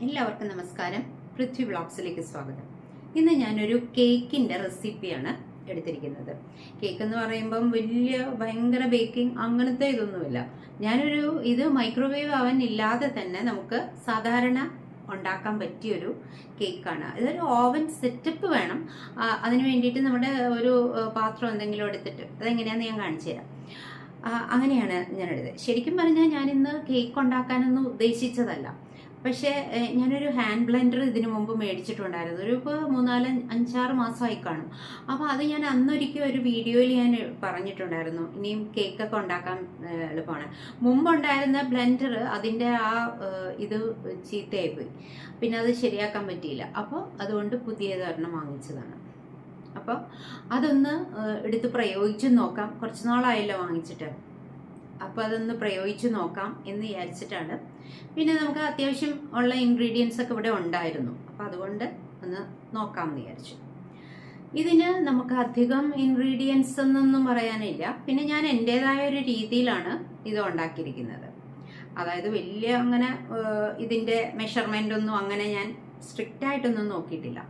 എല്ലാവർക്കും നമസ്കാരം. പൃഥ്വി വ്ളോഗ്സിലേക്ക് സ്വാഗതം. ഇന്ന് ഞാനൊരു കേക്കിൻ്റെ റെസിപ്പിയാണ് എടുത്തിരിക്കുന്നത്. കേക്ക് എന്ന് പറയുമ്പം ഭയങ്കര ബേക്കിംഗ് അങ്ങനത്തെ ഇതൊന്നുമില്ല. ഇത് മൈക്രോവേവ് അവൻ ഇല്ലാതെ തന്നെ നമുക്ക് സാധാരണ ഉണ്ടാക്കാൻ പറ്റിയൊരു കേക്കാണ്. ഇതൊരു ഓവൻ സെറ്റപ്പ് വേണം. അതിന് വേണ്ടിയിട്ട് നമ്മുടെ ഒരു പാത്രം എന്തെങ്കിലും എടുത്തിട്ട് അതെങ്ങനെയാണെന്ന് ഞാൻ കാണിച്ചു തരാം. അങ്ങനെയാണ് ഞാൻ എടുത്തത്. ശരിക്കും പറഞ്ഞാൽ ഞാനിന്ന് കേക്ക് ഉണ്ടാക്കാനൊന്നും ഉദ്ദേശിച്ചതല്ല. പക്ഷേ ഞാനൊരു ഹാൻഡ് ബ്ലെൻഡർ ഇതിനു മുമ്പ് മേടിച്ചിട്ടുണ്ടായിരുന്നു. ഇപ്പോൾ 3-4-5-6 മാസമായി കാണും. അപ്പോൾ അത് ഞാൻ അന്നൊരിക്കൽ ഒരു വീഡിയോയിൽ ഞാൻ പറഞ്ഞിട്ടുണ്ടായിരുന്നു, ഇനിയും കേക്കൊക്കെ ഉണ്ടാക്കാൻ എളുപ്പമാണ്. മുമ്പുണ്ടായിരുന്ന ബ്ലെൻഡർ അതിൻ്റെ ഇത് ചീത്തയായിപ്പോയി. പിന്നെ അത് ശരിയാക്കാൻ പറ്റിയില്ല. അപ്പോൾ അതുകൊണ്ട് പുതിയതൊരെണ്ണം വാങ്ങിച്ചതാണ്. അപ്പോൾ അതൊന്ന് എടുത്ത് പ്രയോഗിച്ച് നോക്കാം. കുറച്ച് നാളായല്ലോ വാങ്ങിച്ചിട്ട്. അപ്പോൾ അതൊന്ന് പ്രയോഗിച്ച് നോക്കാം എന്ന് വിചാരിച്ചിട്ടാണ്. പിന്നെ നമുക്ക് അത്യാവശ്യം ഉള്ള ഇൻഗ്രീഡിയൻസ് ഒക്കെ ഇവിടെ ഉണ്ടായിരുന്നു. അപ്പോൾ അതുകൊണ്ട് ഒന്ന് നോക്കാമെന്ന് വിചാരിച്ചു. ഇതിന് നമുക്ക് അധികം ഇൻഗ്രീഡിയൻസ് എന്നൊന്നും പറയാനില്ല. പിന്നെ ഞാൻ എൻ്റേതായ ഒരു രീതിയിലാണ് ഇത് ഉണ്ടാക്കിയിരിക്കുന്നത്. അതായത് വലിയ അങ്ങനെ ഇതിൻ്റെ മെഷർമെൻ്റ് ഒന്നും അങ്ങനെ ഞാൻ സ്ട്രിക്റ്റായിട്ടൊന്നും നോക്കിയിട്ടില്ല.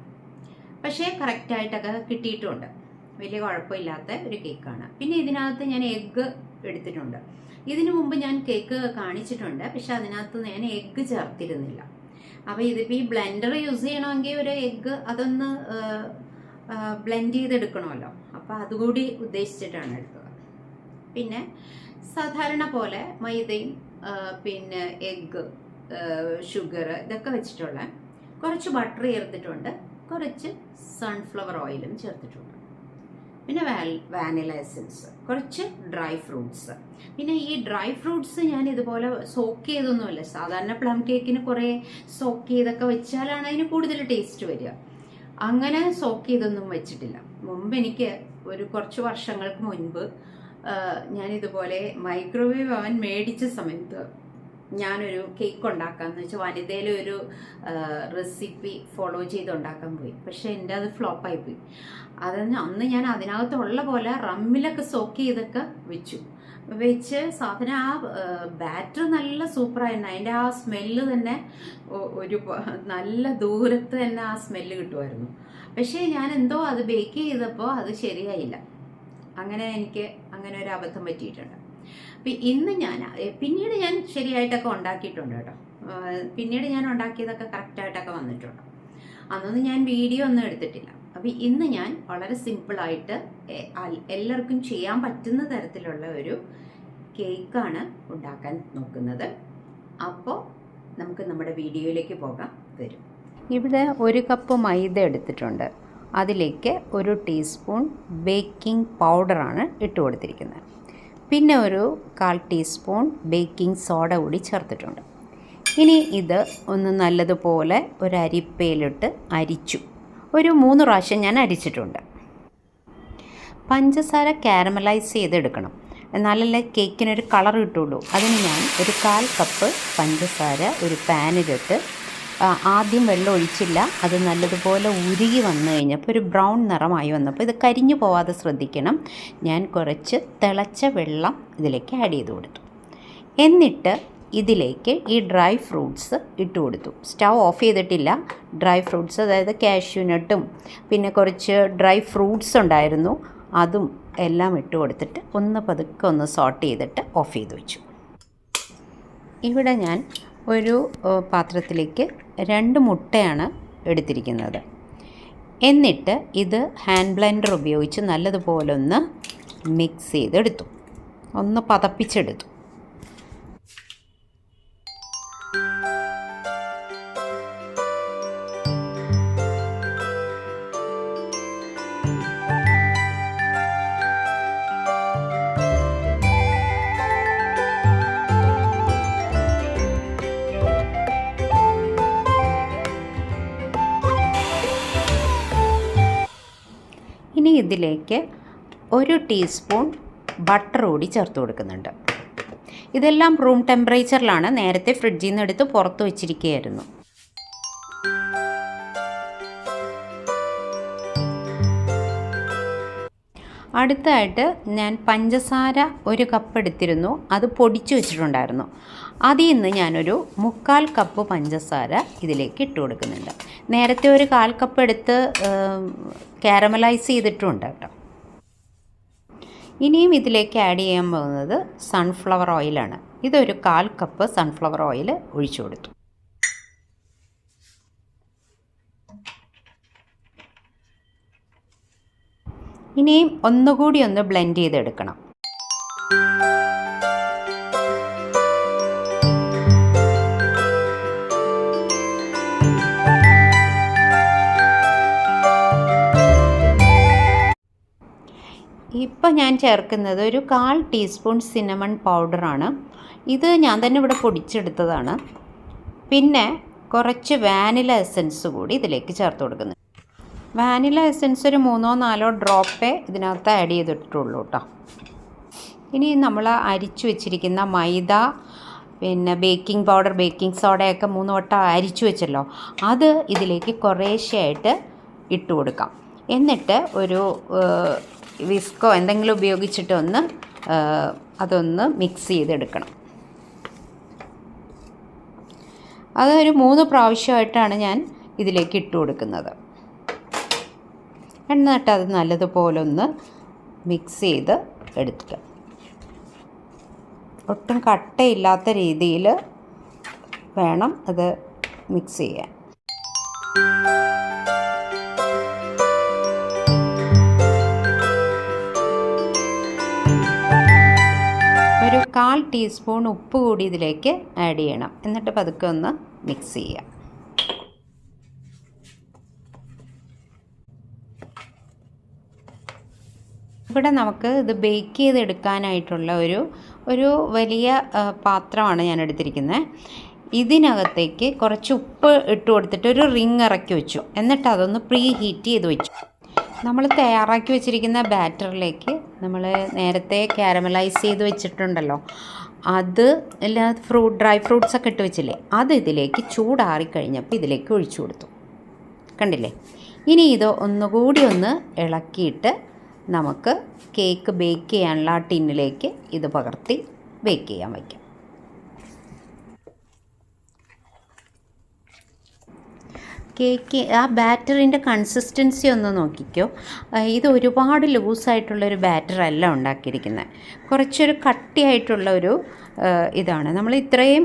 പക്ഷേ കറക്റ്റായിട്ടൊക്കെ കിട്ടിയിട്ടുമുണ്ട്. വലിയ കുഴപ്പമില്ലാത്ത ഒരു കേക്കാണ്. പിന്നെ ഇതിനകത്ത് ഞാൻ എഗ്ഗ് എടുത്തിട്ടുണ്ട്. ഇതിനു മുമ്പ് ഞാൻ കേക്ക് കാണിച്ചിട്ടുണ്ട്, പക്ഷെ അതിനകത്ത് ഞാൻ എഗ്ഗ് ചേർത്തിരുന്നില്ല. അപ്പോൾ ഇതിപ്പോൾ ഈ ബ്ലെൻഡർ യൂസ് ചെയ്യണമെങ്കിൽ ഒരു എഗ്ഗ് അതൊന്ന് ബ്ലെൻഡ് ചെയ്തെടുക്കണമല്ലോ. അപ്പോൾ അതുകൂടി ഉദ്ദേശിച്ചിട്ടാണ് എടുത്തത്. പിന്നെ സാധാരണ പോലെ മൈദയും പിന്നെ എഗ്ഗ്, ഷുഗർ ഇതൊക്കെ വെച്ചിട്ടുള്ള കുറച്ച് ബട്ടർ ചേർത്തിട്ടുണ്ട്. കുറച്ച് സൺഫ്ലവർ ഓയിലും ചേർത്തിട്ടുണ്ട്. പിന്നെ വാനില എസൻസ്, കുറച്ച് ഡ്രൈ ഫ്രൂട്ട്സ്. പിന്നെ ഈ ഡ്രൈ ഫ്രൂട്ട്സ് ഞാൻ ഇതുപോലെ സോക്ക് ചെയ്തൊന്നുമല്ല. സാധാരണ പ്ലം കേക്കിന് കുറേ സോക്ക് ചെയ്തൊക്കെ വെച്ചാലാണ് അതിന് കൂടുതൽ ടേസ്റ്റ് വരിക. അങ്ങനെ സോക്ക് ചെയ്തൊന്നും വെച്ചിട്ടില്ല. മുമ്പ് എനിക്ക് കുറച്ച് വർഷങ്ങൾക്ക് മുൻപ് ഞാനിതുപോലെ മൈക്രോവേവ് അവൻ മേടിച്ച സമയത്ത് ഞാനൊരു കേക്ക് ഉണ്ടാക്കാമെന്ന് വെച്ചാൽ വനിതയിലെ ഒരു റെസിപ്പി ഫോളോ ചെയ്ത് ഉണ്ടാക്കാൻ പോയി. പക്ഷെ എൻ്റെ അത് ഫ്ലോപ്പായിപ്പോയി. അന്ന് ഞാൻ അതിനകത്തുള്ള പോലെ റമ്മിലൊക്കെ സോക്ക് ചെയ്തൊക്കെ വെച്ച് സാധനം ബാറ്റർ നല്ല സൂപ്പറായിരുന്നു. അതിൻ്റെ സ്മെല്ല് തന്നെ നല്ല ദൂരത്ത് തന്നെ സ്മെല്ല് കിട്ടുമായിരുന്നു. പക്ഷേ ഞാൻ എന്തോ അത് ബേക്ക് ചെയ്തപ്പോൾ അത് ശരിയായില്ല. എനിക്ക് അങ്ങനെ ഒരു അബദ്ധം പറ്റിയിട്ടുണ്ട്. അപ്പം ഇന്ന് പിന്നീട് ഞാൻ ശരിയായിട്ടൊക്കെ ഉണ്ടാക്കിയിട്ടുണ്ട് കേട്ടോ. പിന്നീട് ഞാൻ ഉണ്ടാക്കിയതൊക്കെ കറക്റ്റായിട്ടൊക്കെ വന്നിട്ടുണ്ട്. അന്നൊന്നും ഞാൻ വീഡിയോ ഒന്നും എടുത്തിട്ടില്ല. അപ്പം ഇന്ന് ഞാൻ വളരെ സിമ്പിളായിട്ട് എല്ലാവർക്കും ചെയ്യാൻ പറ്റുന്ന തരത്തിലുള്ള ഒരു കേക്കാണ് ഉണ്ടാക്കാൻ നോക്കുന്നത്. അപ്പോൾ നമുക്ക് നമ്മുടെ വീഡിയോയിലേക്ക് വരും. ഇവിടെ 1 കപ്പ് മൈദ എടുത്തിട്ടുണ്ട്. അതിലേക്ക് 1 ടീസ്പൂൺ ബേക്കിംഗ് പൗഡറാണ് ഇട്ട് കൊടുത്തിരിക്കുന്നത്. പിന്നെ 1/4 ടീസ്പൂൺ ബേക്കിംഗ് സോഡ കൂടി ചേർത്തിട്ടുണ്ട്. ഇനി ഇത് ഒന്ന് നല്ലതുപോലെ ഒരു അരിപ്പയിലിട്ട് അരിച്ചു. 3 പ്രാവശ്യം ഞാൻ അരിച്ചിട്ടുണ്ട്. പഞ്ചസാര കാരമലൈസ് ചെയ്തെടുക്കണം, എന്നാലല്ലേ കേക്കിനൊരു കളർ കിട്ടുള്ളൂ. അതിന് ഞാൻ 1/4 കപ്പ് പഞ്ചസാര ഒരു പാനിലിട്ട് ആദ്യം വെള്ളം ഒഴിച്ചില്ല. അത് നല്ലതുപോലെ ഉരുകി വന്നു കഴിഞ്ഞപ്പോൾ ഒരു ബ്രൗൺ നിറമായി വന്നപ്പോൾ ഇത് കരിഞ്ഞു പോവാതെ ശ്രദ്ധിക്കണം. ഞാൻ കുറച്ച് തിളച്ച വെള്ളം ഇതിലേക്ക് ആഡ് ചെയ്ത് കൊടുത്തു. എന്നിട്ട് ഇതിലേക്ക് ഈ ഡ്രൈ ഫ്രൂട്ട്സ് ഇട്ട് കൊടുത്തു. സ്റ്റൗ ഓഫ് ചെയ്തിട്ടില്ല. ഡ്രൈ ഫ്രൂട്ട്സ്, അതായത് കാഷ്യൂനട്ടും പിന്നെ കുറച്ച് ഡ്രൈ ഫ്രൂട്ട്സ് ഉണ്ടായിരുന്നു, അതും എല്ലാം ഇട്ട് കൊടുത്തിട്ട് പതുക്കെ സോട്ട് ചെയ്തിട്ട് ഓഫ് ചെയ്ത് വെച്ചു. ഇവിടെ ഞാൻ ഒരു പാത്രത്തിലേക്ക് 2 മുട്ടയാണ് എടുത്തിരിക്കുന്നത്. എന്നിട്ട് ഇത് ഹാൻഡ് ബ്ലെൻഡർ ഉപയോഗിച്ച് നല്ലതുപോലെ മിക്സ് ചെയ്തെടുത്തു, പതപ്പിച്ചെടുത്തു. ഇനി ഇതിലേക്ക് 1 ടീസ്പൂൺ ബട്ടർ കൂടി ചേർത്ത് കൊടുക്കുന്നുണ്ട്. ഇതെല്ലാം റൂം ടെമ്പറേച്ചറിലാണ്. നേരത്തെ ഫ്രിഡ്ജിൽ നിന്ന് എടുത്ത് പുറത്ത് വെച്ചിരിക്കുകയായിരുന്നു. അടുത്തതായിട്ട് ഞാൻ പഞ്ചസാര 1 കപ്പ് എടുത്തിരുന്നു. അത് പൊടിച്ചു വെച്ചിട്ടുണ്ടായിരുന്നു. അതിൽ നിന്ന് ഞാനൊരു 3/4 കപ്പ് പഞ്ചസാര ഇതിലേക്ക് ഇട്ട് കൊടുക്കുന്നുണ്ട്. നേരത്തെ ഒരു 1/4 കപ്പ് എടുത്ത് കാരമലൈസ് ചെയ്തിട്ടുണ്ട് കേട്ടോ. ഇനിയും ഇതിലേക്ക് ആഡ് ചെയ്യാൻ പോകുന്നത് സൺഫ്ലവർ ഓയിലാണ്. ഇതൊരു 1/4 കപ്പ് സൺഫ്ലവർ ഓയിൽ ഒഴിച്ചു കൊടുത്തു. ഇനിയും ഒന്നുകൂടി ഒന്ന് ബ്ലെൻഡ് ചെയ്തെടുക്കണം. ഇപ്പോൾ ഞാൻ ചേർക്കുന്നത് ഒരു 1/4 ടീസ്പൂൺ സിനമൺ പൗഡറാണ്. ഇത് ഞാൻ തന്നെ ഇവിടെ പൊടിച്ചെടുത്തതാണ്. പിന്നെ കുറച്ച് വാനില എസൻസ് കൂടി ഇതിലേക്ക് ചേർത്ത് കൊടുക്കുന്നു. വാനില എസൻസ് ഒരു 3-4 ഡ്രോപ്പേ ഇതിനകത്ത് ആഡ് ചെയ്തിട്ടുള്ളൂ കേട്ടോ. ഇനി നമ്മൾ അരിച്ചു വെച്ചിരിക്കുന്ന മൈദ, പിന്നെ ബേക്കിംഗ് പൗഡർ, ബേക്കിംഗ് സോഡയൊക്കെ 3 വട്ടം അരിച്ചു വെച്ചല്ലോ, അത് ഇതിലേക്ക് കുറേശ്ശെയായിട്ട് ഇട്ട് കൊടുക്കാം. എന്നിട്ട് ഒരു വിസ്കോ എന്തെങ്കിലും ഉപയോഗിച്ചിട്ടൊന്ന് അതൊന്ന് മിക്സ് ചെയ്തെടുക്കണം. അതൊരു 3 പ്രാവശ്യമായിട്ടാണ് ഞാൻ ഇതിലേക്ക് ഇട്ട് കൊടുക്കുന്നത്. എന്നിട്ട് അത് നല്ലതുപോലെ ഒന്ന് മിക്സ് ചെയ്ത് എടുക്കുക. ഒട്ടും കട്ടയില്ലാത്ത രീതിയിൽ വേണം അത് മിക്സ് ചെയ്യാൻ. ഒരു 1/4 ടീസ്പൂൺ ഉപ്പ് കൂടി ഇതിലേക്ക് ആഡ് ചെയ്യണം. എന്നിട്ട് പതുക്കെ ഒന്ന് മിക്സ് ചെയ്യാം. ഇവിടെ നമുക്ക് ഇത് ബേക്ക് ചെയ്തെടുക്കാനായിട്ടുള്ള ഒരു വലിയ പാത്രമാണ് ഞാൻ എടുത്തിരിക്കുന്നത്. ഇതിനകത്തേക്ക് കുറച്ച് ഉപ്പ് ഇട്ട് കൊടുത്തിട്ട് ഒരു റിങ് ഇറക്കി വെച്ചു. എന്നിട്ട് അതൊന്ന് പ്രീ ഹീറ്റ് ചെയ്ത് വെച്ചു. നമ്മൾ തയ്യാറാക്കി വെച്ചിരിക്കുന്ന ബാറ്ററിലേക്ക് നമ്മൾ നേരത്തെ കാരമലൈസ് ചെയ്ത് വെച്ചിട്ടുണ്ടല്ലോ, അത് എല്ലാ ഡ്രൈ ഫ്രൂട്ട്സൊക്കെ ഇട്ട് വെച്ചില്ലേ, അത് ഇതിലേക്ക് ചൂടാറിക്കഴിഞ്ഞപ്പോൾ ഇതിലേക്ക് ഒഴിച്ചു കൊടുത്തു. കണ്ടില്ലേ? ഇനി ഇത് ഒന്നുകൂടി ഒന്ന് ഇളക്കിയിട്ട് നമുക്ക് കേക്ക് ബേക്ക് ചെയ്യാനുള്ള ആ ടിന്നിലേക്ക് ഇത് പകർത്തി ബേക്ക് ചെയ്യാൻ വയ്ക്കാം. കേക്ക് ആ ബാറ്ററിൻ്റെ കൺസിസ്റ്റൻസി ഒന്ന് നോക്കിക്കോ. ഇത് ഒരുപാട് ലൂസായിട്ടുള്ളൊരു ബാറ്ററല്ല ഉണ്ടാക്കിയിരിക്കുന്നത്. കുറച്ചൊരു കട്ടിയായിട്ടുള്ളൊരു ഇതാണ്. നമ്മൾ ഇത്രയും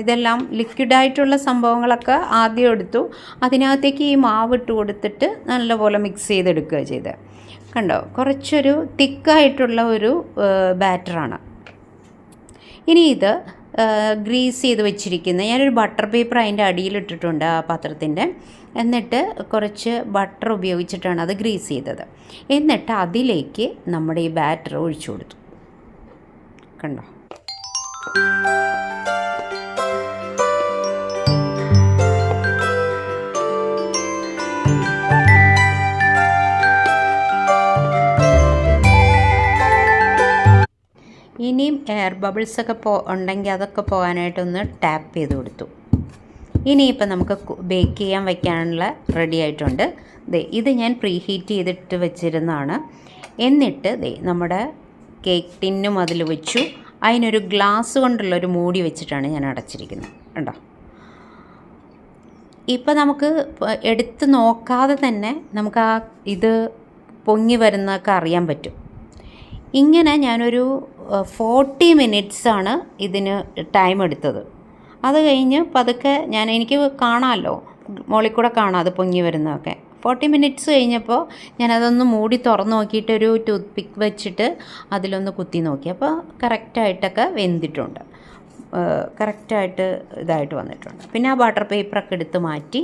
ഇതെല്ലാം ലിക്വിഡായിട്ടുള്ള സംഭവങ്ങളൊക്കെ ആദ്യം എടുത്തു, അതിനകത്തേക്ക് ഈ മാവിട്ട് കൊടുത്തിട്ട് നല്ലപോലെ മിക്സ് ചെയ്തെടുക്കുക ചെയ്ത്. കണ്ടോ? കുറച്ചൊരു തിക്കായിട്ടുള്ള ഒരു ബാറ്ററാണ്. ഇനി ഇത് ഗ്രീസ് ചെയ്ത് വെച്ചിരിക്കുന്ന ഞാനൊരു ബട്ടർ പേപ്പർ അതിൻ്റെ അടിയിലിട്ടിട്ടുണ്ട് ആ പാത്രത്തിൻ്റെ. എന്നിട്ട് കുറച്ച് ബട്ടർ ഉപയോഗിച്ചിട്ടാണ് അത് ഗ്രീസ് ചെയ്തത്. എന്നിട്ട് അതിലേക്ക് നമ്മുടെ ഈ ബാറ്റർ ഒഴിച്ചു കൊടുത്തു. കണ്ടോ? ഇനിയും എയർ ബബിൾസൊക്കെ ഉണ്ടെങ്കിൽ അതൊക്കെ പോകാനായിട്ടൊന്ന് ടാപ്പ് ചെയ്ത് കൊടുത്തു. ഇനിയിപ്പോൾ നമുക്ക് ബേക്ക് ചെയ്യാൻ വയ്ക്കാനുള്ള റെഡി ആയിട്ടുണ്ട്. ഇത് ഞാൻ പ്രീ ഹീറ്റ് ചെയ്തിട്ട് വെച്ചിരുന്നതാണ്. എന്നിട്ട് നമ്മുടെ കേക്ക് ടിന്നും അതിൽ വെച്ചു. അതിനൊരു ഗ്ലാസ് കൊണ്ടുള്ളൊരു മൂടി വെച്ചിട്ടാണ് ഞാൻ അടച്ചിരിക്കുന്നത്. കണ്ടോ? ഇപ്പോൾ നമുക്ക് എടുത്ത് നോക്കാതെ തന്നെ നമുക്ക് ആ ഇത് പൊങ്ങി വരുന്നതൊക്കെ അറിയാൻ പറ്റും. ഇങ്ങനെ ഞാനൊരു 40 മിനിറ്റ്സാണ് ഇതിന് ടൈം എടുത്തത്. അത് കഴിഞ്ഞ് പതുക്കെ എനിക്ക് കാണാമല്ലോ, മുകളിൽ കൂടെ കാണാം അത് പൊങ്ങി വരുന്നതൊക്കെ. 40 മിനിറ്റ്സ് കഴിഞ്ഞപ്പോൾ ഞാനതൊന്ന് മൂടി തുറന്ന് നോക്കിയിട്ട് ഒരു ടൂത്ത് പിക്ക് വെച്ചിട്ട് അതിലൊന്ന് കുത്തി നോക്കി. അപ്പോൾ കറക്റ്റായിട്ടൊക്കെ വെന്തിട്ടുണ്ട്, കറക്റ്റായിട്ട് ഇതായിട്ട് വന്നിട്ടുണ്ട്. പിന്നെ ആ ബട്ടർ പേപ്പറൊക്കെ എടുത്ത് മാറ്റി.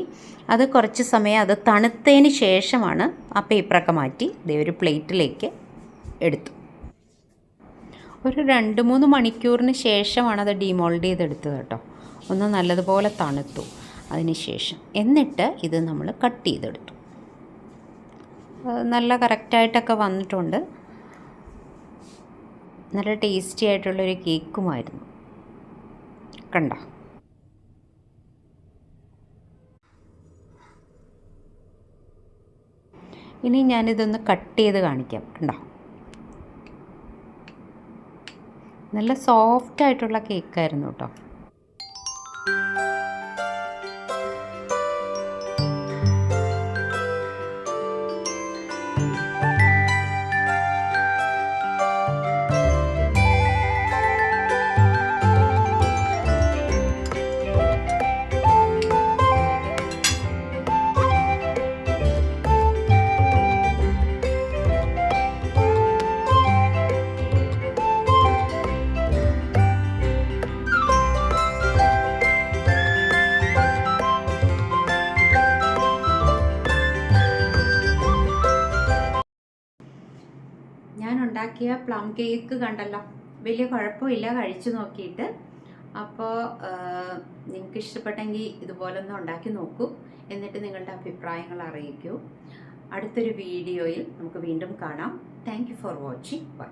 അത് കുറച്ച് സമയം അത് തണുത്തതിന് ശേഷമാണ് ആ പേപ്പറൊക്കെ മാറ്റി ഒരു പ്ലേറ്റിലേക്ക് എടുത്തു. ഒരു 2-3 മണിക്കൂറിന് ശേഷമാണ് അത് ഡീമോൾഡ് ചെയ്തെടുത്തത് കേട്ടോ. ഒന്ന് നല്ലതുപോലെ തണുത്തു അതിന് ശേഷം. എന്നിട്ട് ഇത് നമ്മൾ കട്ട് ചെയ്തെടുത്തു. നല്ല കറക്റ്റായിട്ടൊക്കെ വന്നിട്ടുണ്ട്. നല്ല ടേസ്റ്റി ആയിട്ടുള്ളൊരു കേക്കുമായിരുന്നു. കണ്ടോ? ഇനി ഞാനിതൊന്ന് കട്ട് ചെയ്ത് കാണിക്കാം. കണ്ടോ? നല്ല സോഫ്റ്റായിട്ടുള്ള കേക്കായിരുന്നു കേട്ടോ. ഉണ്ടാക്കിയ പ്ലം കേക്ക് കണ്ടല്ലോ, വലിയ കുഴപ്പമില്ല കഴിച്ചു നോക്കിയിട്ട്. അപ്പോൾ നിങ്ങൾക്ക് ഇഷ്ടപ്പെട്ടെങ്കിൽ ഇതുപോലൊന്ന് ഉണ്ടാക്കി നോക്കൂ, എന്നിട്ട് നിങ്ങളുടെ അഭിപ്രായങ്ങൾ അറിയിക്കൂ. അടുത്തൊരു വീഡിയോയിൽ നമുക്ക് വീണ്ടും കാണാം. Thank you for watching. By.